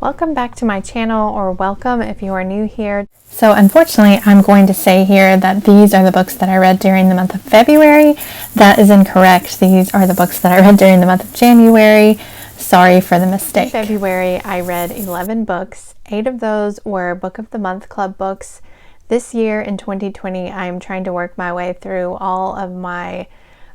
Welcome back to my channel, or welcome if you are new here. So unfortunately, I'm going to say here that these are the books that I read during the month of February. That is incorrect. These are the books that I read during the month of January. Sorry for the mistake. In February, I read 11 books. 8 of those were Book of the Month Club books. This year in 2020, I'm trying to work my way through all of my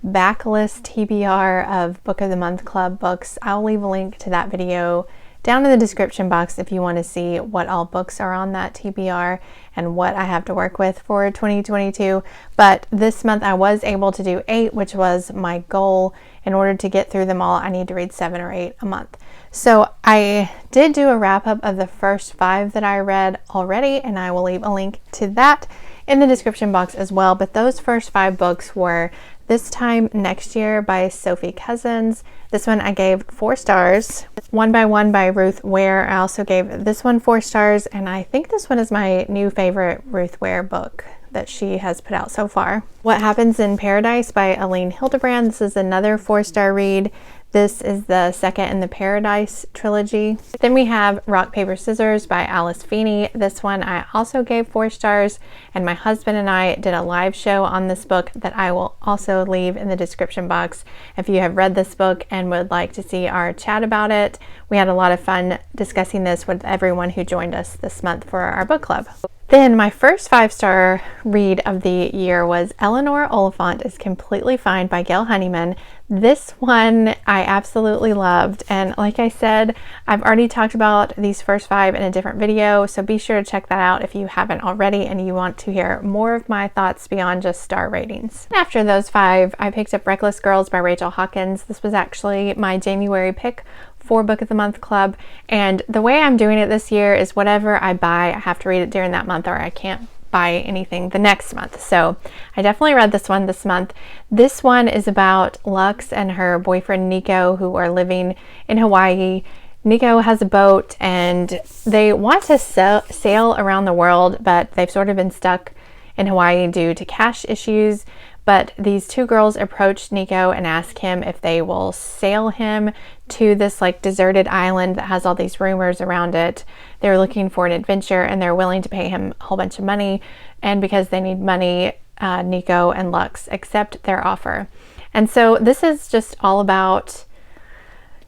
backlist TBR of Book of the Month Club books. I'll leave a link to that video down in the description box if you want to see what all books are on that TBR and what I have to work with for 2022. But this month I was able to do 8, which was my goal. In order to get through them all, I need to read 7 or 8 a month. So I did do a wrap up of the first 5 that I read already, and I will leave a link to that in the description box as well. But those first 5 books were This Time Next Year by Sophie Cousins. This one I gave 4 stars. One by One by Ruth Ware. I also gave this one 4 stars, and I think this one is my new favorite Ruth Ware book that she has put out so far. What Happens in Paradise by Aline Hildebrand. This is another 4-star read. This is the second in the Paradise trilogy. Then we have Rock, Paper, Scissors by Alice Feeney. This one I also gave 4 stars, and my husband and I did a live show on this book that I will also leave in the description box if you have read this book and would like to see our chat about it. We had a lot of fun discussing this with everyone who joined us this month for our book club. Then my first 5-star read of the year was Eleanor, Oliphant is Completely Fine by Gail Honeyman. This one I absolutely loved, and like I said, I've already talked about these first 5 in a different video, so be sure to check that out if you haven't already and you want to hear more of my thoughts beyond just star ratings. After those 5, I picked up Reckless Girls by Rachel Hawkins. This was actually my January pick for Book of the Month Club, and the way I'm doing it this year is whatever I buy, I have to read it during that month, or I can't buy anything the next month. So I definitely read this one this month. This one is about Lux and her boyfriend Nico, who are living in Hawaii. Nico has a boat and they want to sail around the world, but they've sort of been stuck in Hawaii due to cash issues. But these 2 girls approached Nico and asked him if they will sail him to this like deserted island that has all these rumors around it. They're looking for an adventure and they're willing to pay him a whole bunch of money. And because they need money, Nico and Lux accept their offer. And so this is just all about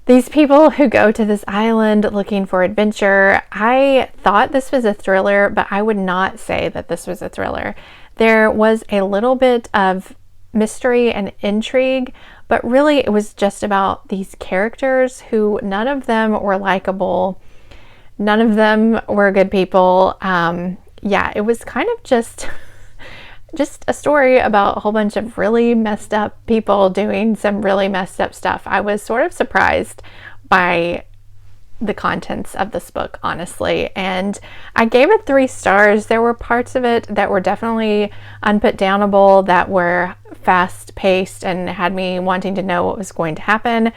these people who go to this island looking for adventure. I thought this was a thriller, but I would not say that this was a thriller. There was a little bit of mystery and intrigue, but really it was just about these characters who none of them were likable. None of them were good people. Yeah, it was kind of just a story about a whole bunch of really messed up people doing some really messed up stuff. I was sort of surprised by the contents of this book, honestly, and I gave it 3 stars. There were parts of it that were definitely unputdownable, that were fast-paced and had me wanting to know what was going to happen.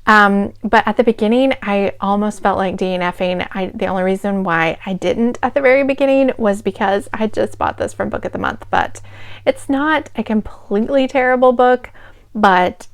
But at the beginning, I almost felt like DNFing. The only reason why I didn't at the very beginning was because I just bought this from Book of the Month. But it's not a completely terrible book, but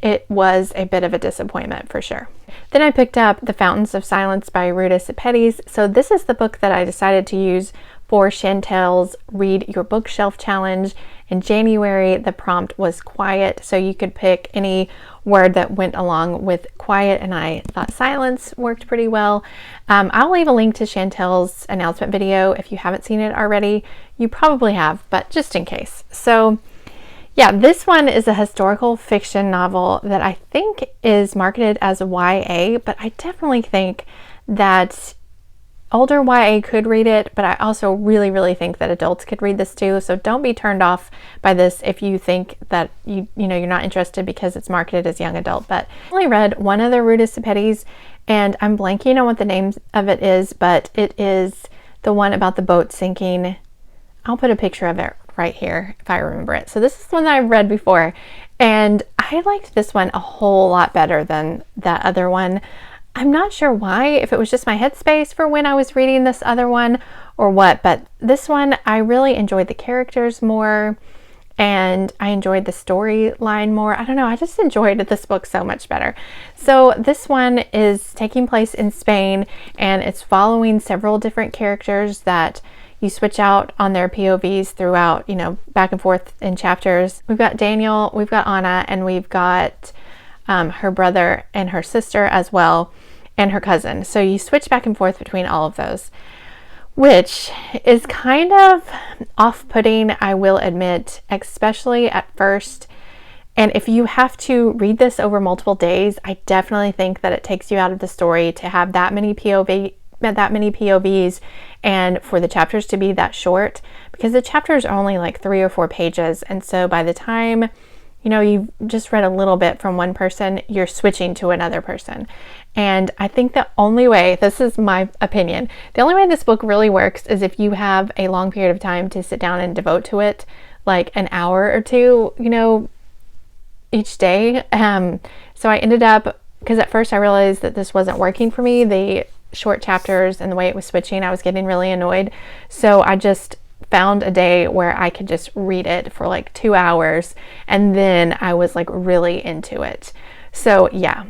it was a bit of a disappointment for sure. Then I picked up The Fountains of Silence by Ruta Sepetys. So this is the book that I decided to use for Chantel's Read Your Bookshelf Challenge. In January, the prompt was quiet, so you could pick any word that went along with quiet, and I thought silence worked pretty well. I'll leave a link to Chantel's announcement video if you haven't seen it already. You probably have, but just in case. So yeah, this one is a historical fiction novel that I think is marketed as YA, but I definitely think that older YA could read it, but I also really think that adults could read this too. So don't be turned off by this if you think that you're not interested because it's marketed as young adult. But I only read one other Ruta Sepetys, and I'm blanking on what the name of it is, but it is the one about the boat sinking. I'll put a picture of it right here if I remember it. So this is the one that I've read before, and I liked this one a whole lot better than that other one. I'm not sure why, if it was just my headspace for when I was reading this other one or what, but this one I really enjoyed the characters more, and I enjoyed the storyline more. I don't know, I just enjoyed this book so much better. So this one is taking place in Spain, and it's following several different characters that you switch out on their POVs throughout, you know, back and forth in chapters. We've got Daniel, we've got Anna, and we've got her brother and her sister as well, and her cousin. So you switch back and forth between all of those, which is kind of off-putting, I will admit, especially at first. And if you have to read this over multiple days, I definitely think that it takes you out of the story to have that many POVs and for the chapters to be that short, because the chapters are only like 3 or 4 pages. And so by the time, you know, you've just read a little bit from one person, you're switching to another person. And I think the only way, this is my opinion, the only way this book really works is if you have a long period of time to sit down and devote to it, like an hour or two, you know, each day. So I ended up, because at first I realized that this wasn't working for me, the short chapters and the way it was switching, I was getting really annoyed. So I just found a day where I could just read it for like 2 hours, and then I was like really into it. So yeah,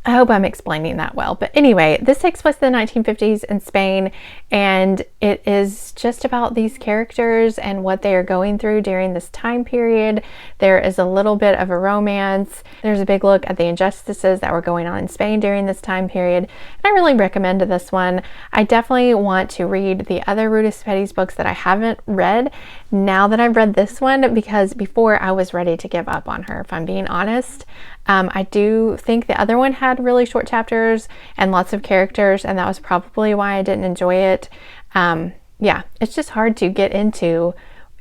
I hope I'm explaining that well. But anyway, this takes place in the 1950s in Spain, and it is just about these characters and what they are going through during this time period. There is a little bit of a romance. There's a big look at the injustices that were going on in Spain during this time period. And I really recommend this one. I definitely want to read the other Ruta Sepetys books that I haven't read now that I've read this one, because before I was ready to give up on her, if I'm being honest. I do think the other one had really short chapters and lots of characters, and that was probably why I didn't enjoy it. Yeah, it's just hard to get into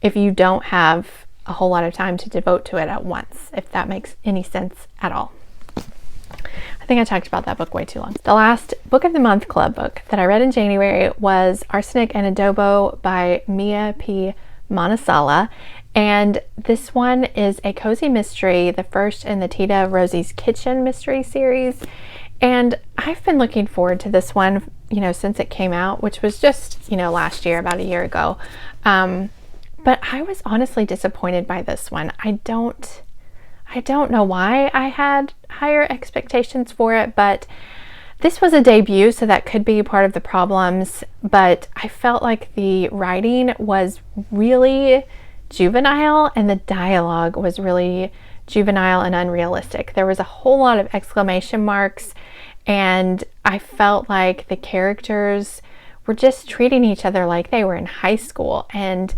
if you don't have a whole lot of time to devote to it at once, if that makes any sense at all. I think I talked about that book way too long. The last Book of the Month Club book that I read in January was Arsenic and Adobo by Mia P. Manasala. And this one is a cozy mystery, the first in the Tita Rosie's Kitchen mystery series. And I've been looking forward to this one, you know, since it came out, which was just, you know, last year, about a year ago. But I was honestly disappointed by this one. I don't know why I had higher expectations for it, but this was a debut, so that could be part of the problems. But I felt like the writing was really juvenile, and the dialogue was really juvenile and unrealistic. There was a whole lot of exclamation marks, and I felt like the characters were just treating each other like they were in high school. And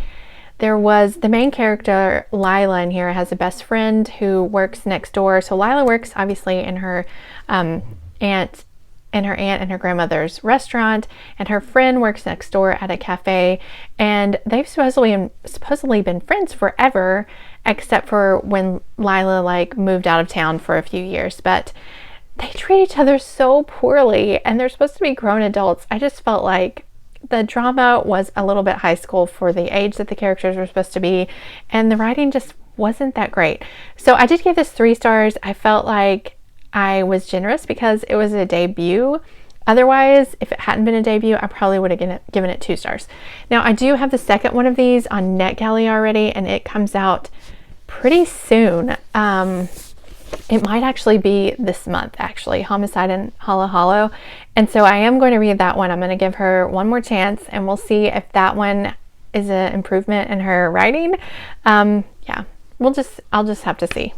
there was the main character, Lila, in here has a best friend who works next door. So Lila works obviously in her aunt and her grandmother's restaurant, and her friend works next door at a cafe, and they've supposedly been friends forever, except for when Lila like moved out of town for a few years. But they treat each other so poorly, and they're supposed to be grown adults. I just felt like the drama was a little bit high school for the age that the characters were supposed to be, and the writing just wasn't that great. So I did give this 3 stars. I felt like I was generous because it was a debut. Otherwise, if it hadn't been a debut, I probably would have given it 2 stars. Now, I do have the second one of these on NetGalley already, and it comes out pretty soon. It might actually be this month, actually, Homicide in Hollow Hollow. And so I am going to read that one. I'm going to give her one more chance, and we'll see if that one is an improvement in her writing. Yeah, I'll just have to see.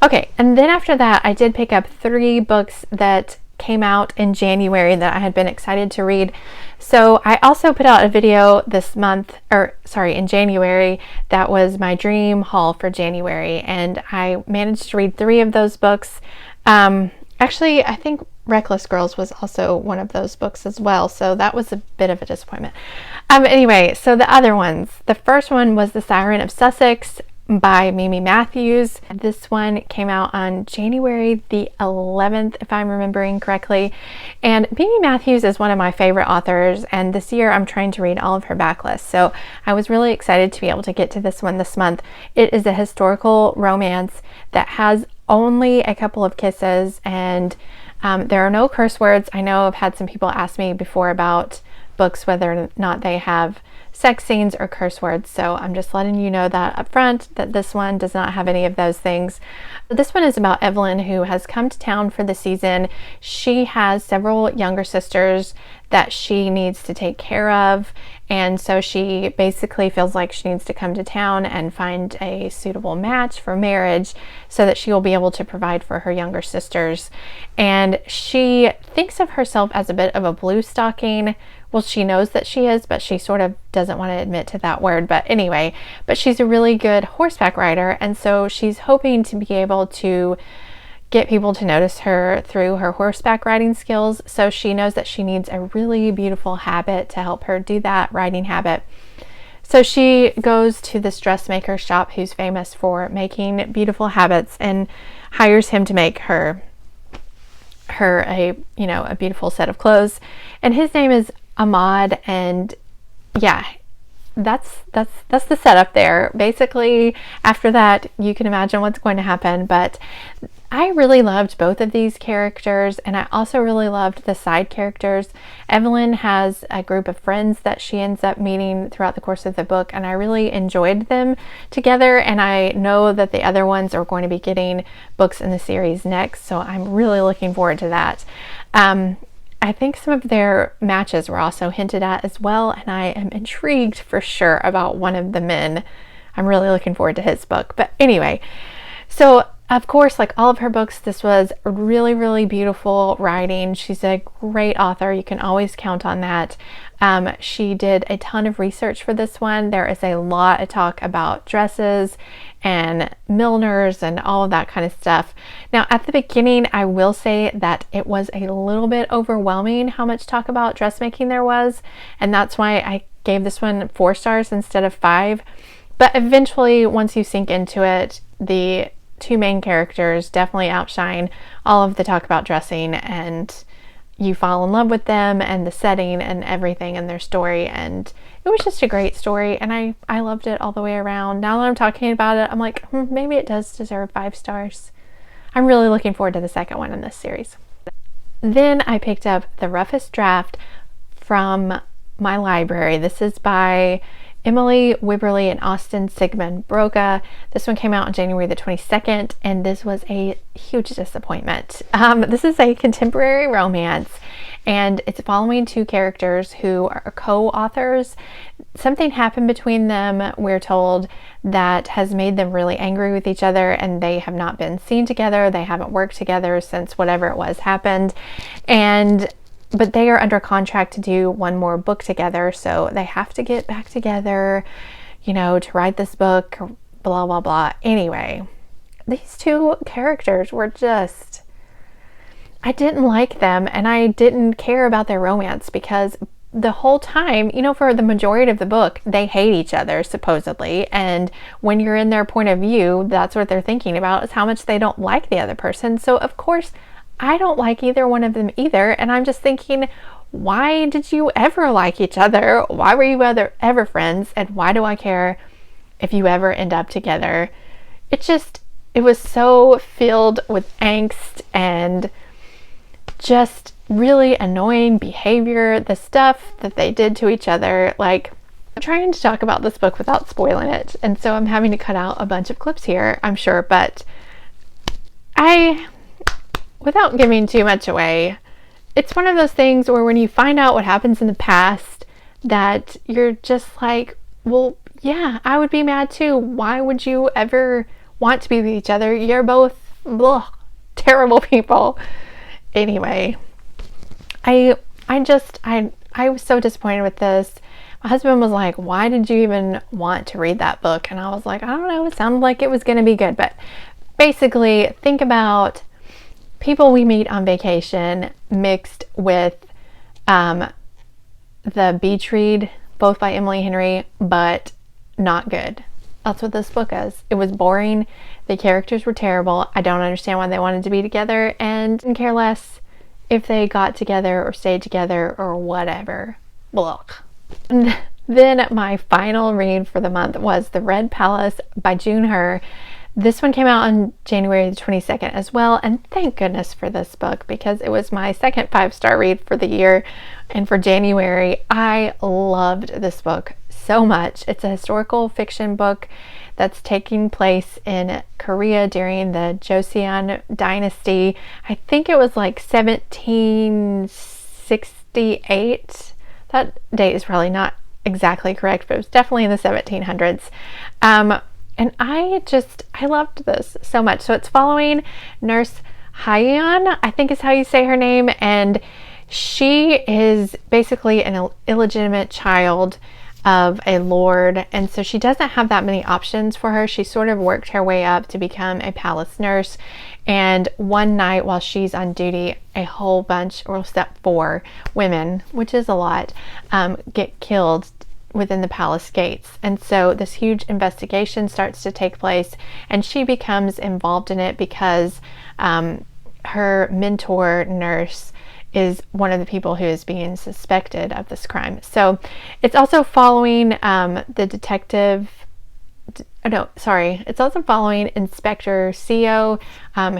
Okay, and then after that, I did pick up 3 books that came out in January that I had been excited to read. So I also put out a video this month, in January, that was my dream haul for January, and I managed to read 3 of those books. Actually, I think Reckless Girls was also one of those books as well, so that was a bit of a disappointment. Anyway, so the other ones. The first one was The Siren of Sussex by Mimi Matthews. This one came out on January the 11th, if I'm remembering correctly. And Mimi Matthews is one of my favorite authors, and this year I'm trying to read all of her backlist. So I was really excited to be able to get to this one this month. It is a historical romance that has only a couple of kisses, and there are no curse words. I know I've had some people ask me before about books, whether or not they have sex scenes or curse words. So I'm just letting you know that up front, that this one does not have any of those things. This one is about Evelyn, who has come to town for the season. She has several younger sisters that she needs to take care of, and so she basically feels like she needs to come to town and find a suitable match for marriage so that she will be able to provide for her younger sisters. And she thinks of herself as a bit of a blue stocking. Well, she knows that she is, but she sort of doesn't want to admit to that word. But anyway, but she's a really good horseback rider, and so she's hoping to be able to get people to notice her through her horseback riding skills. So she knows that she needs a really beautiful habit to help her do that riding habit. So she goes to this dressmaker shop who's famous for making beautiful habits and hires him to make her a beautiful set of clothes. And his name is Ahmad, and yeah, that's the setup there. Basically, after that, you can imagine what's going to happen. But I really loved both of these characters, and I also really loved the side characters. Evelyn has a group of friends that she ends up meeting throughout the course of the book, and I really enjoyed them together, and I know that the other ones are going to be getting books in the series next, so I'm really looking forward to that. I think some of their matches were also hinted at as well, and I am intrigued for sure about one of the men. I'm really looking forward to his book. But anyway, so of course, like all of her books, this was really, really beautiful writing. She's a great author. You can always count on that. She did a ton of research for this one. There is a lot of talk about dresses and milliners and all of that kind of stuff. Now, at the beginning, I will say that it was a little bit overwhelming how much talk about dressmaking there was, and that's why I gave this one 4 stars instead of 5. But eventually, once you sink into it, the 2 main characters definitely outshine all of the talk about dressing, and you fall in love with them and the setting and everything and their story, and it was just a great story, and I loved it all the way around. Now that I'm talking about it, I'm like, maybe it does deserve 5 stars. I'm really looking forward to the second one in this series. Then I picked up The Roughest Draft from my library. This is by Emily Wibberley and Austin Sigmund Broga. This one came out on January the 22nd, and this was a huge disappointment. This is a contemporary romance, and it's following 2 characters who are co-authors. Something happened between them, we're told, that has made them really angry with each other, and they have not been seen together. They haven't worked together since whatever it was happened, but they are under contract to do one more book together, so they have to get back together, to write this book, blah, blah, blah. Anyway, these 2 characters were just, I didn't like them, and I didn't care about their romance because the whole time, for the majority of the book, they hate each other, supposedly, and when you're in their point of view, that's what they're thinking about, is how much they don't like the other person. So, of course, I don't like either one of them either, and I'm just thinking, why did you ever like each other? Why were you ever friends? And why do I care if you ever end up together? It was so filled with angst and just really annoying behavior, the stuff that they did to each other. Like, I'm trying to talk about this book without spoiling it, and so I'm having to cut out a bunch of clips here, I'm sure, but without giving too much away, it's one of those things where when you find out what happens in the past, that you're just like, well, yeah, I would be mad too. Why would you ever want to be with each other? You're both terrible people. Anyway, I was so disappointed with this. My husband was like, why did you even want to read that book? And I was like, I don't know, it sounded like it was going to be good. But basically, think about people we meet on vacation mixed with the beach read, both by Emily Henry, but not good. That's what this book is. It was boring. The characters were terrible. I don't understand why they wanted to be together, and didn't care less if they got together or stayed together or whatever. Blah. And then my final read for the month was The Red Palace by June Her. This one came out on January the 22nd as well, and thank goodness for this book because it was my second 5-star read for the year and for January. I loved this book so much. It's a historical fiction book that's taking place in Korea during the Joseon dynasty. I think it was like 1768. That date is probably not exactly correct, but it was definitely in the 1700s. And I loved this so much. So it's following Nurse Hyeon, I think is how you say her name, and she is basically an illegitimate child of a lord, and so she doesn't have that many options for her. She sort of worked her way up to become a palace nurse, and one night while she's on duty, a whole bunch, or step 4 women, which is a lot, get killed within the palace gates. And so this huge investigation starts to take place, and she becomes involved in it because her mentor nurse is one of the people who is being suspected of this crime. So it's also following it's also following Inspector Seo,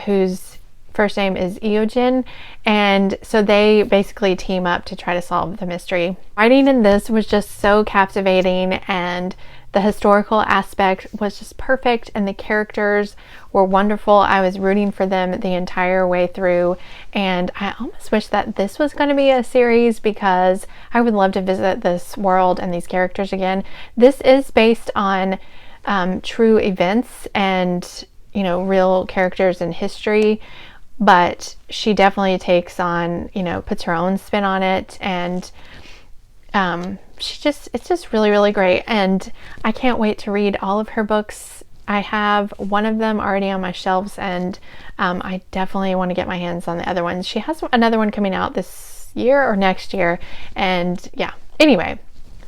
whose first name is Eojin, and so they basically team up to try to solve the mystery. Writing in this was just so captivating, and the historical aspect was just perfect, and the characters were wonderful. I was rooting for them the entire way through, and I almost wish that this was going to be a series because I would love to visit this world and these characters again. This is based on true events and, you know, real characters in history, but she definitely takes on, you know, puts her own spin on it, and it's just really, really great, and I can't wait to read all of her books. I have one of them already on my shelves, and I definitely want to get my hands on the other ones. She has another one coming out this year or next year, and yeah, anyway,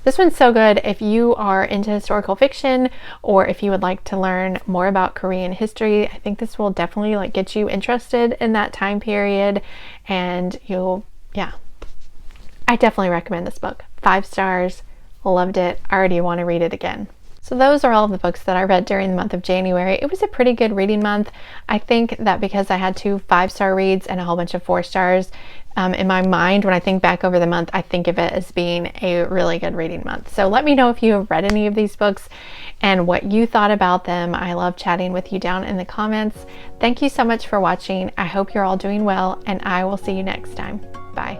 this one's so good. If you are into historical fiction, or if you would like to learn more about Korean history, I think this will definitely like get you interested in that time period, and I definitely recommend this book. 5 stars, loved it. I already want to read it again. So those are all of the books that I read during the month of January. It was a pretty good reading month. I think that because I had 2 5-star reads and a whole bunch of 4 stars, in my mind, when I think back over the month, I think of it as being a really good reading month. So let me know if you have read any of these books and what you thought about them. I love chatting with you down in the comments. Thank you so much for watching. I hope you're all doing well, and I will see you next time. Bye.